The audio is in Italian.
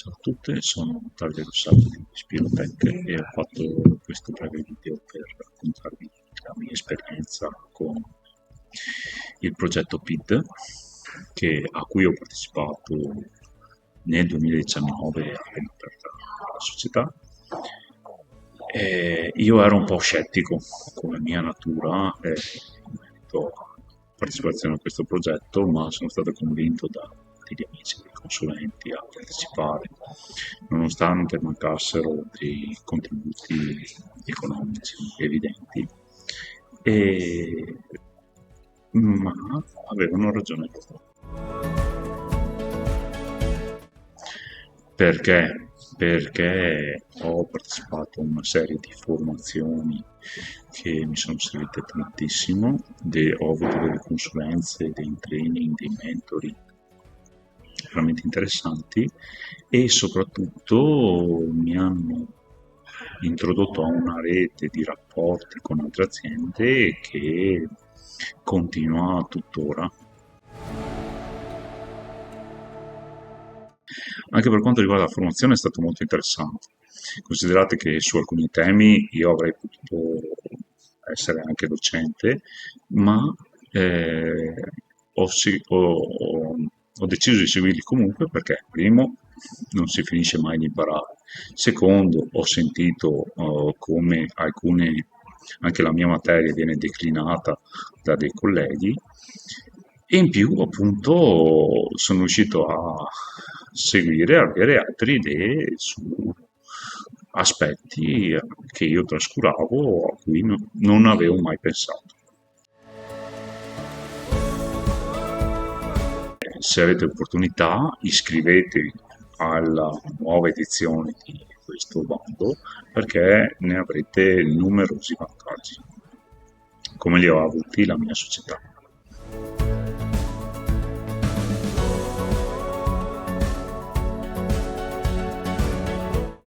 ciao a tutti, sono Davide Rossato di Spirotech e ho fatto questo breve video per raccontarvi la mia esperienza con il progetto PID a cui ho partecipato nel 2019 appena aperta la società. Io ero un po' scettico come mia natura in merito alla partecipazione a questo progetto, ma sono stato convinto degli amici, dei consulenti a partecipare, nonostante mancassero dei contributi economici evidenti, e, ma avevano ragione loro. Perché? Perché ho partecipato a una serie di formazioni che mi sono servite tantissimo, ho avuto delle consulenze, dei training, dei mentori veramente interessanti e soprattutto mi hanno introdotto a una rete di rapporti con altre aziende che continua tuttora. Anche per quanto riguarda la formazione è stato molto interessante. Considerate che su alcuni temi io avrei potuto essere anche docente, ma eh, ho deciso di seguirli comunque perché, primo, non si finisce mai di imparare. Secondo, ho sentito come anche la mia materia viene declinata da dei colleghi e in più, appunto, sono riuscito a seguire, a avere altre idee su aspetti che io trascuravo, a cui non avevo mai pensato. Se avete opportunità, iscrivetevi alla nuova edizione di questo bando perché ne avrete numerosi vantaggi, come li ho avuti la mia società.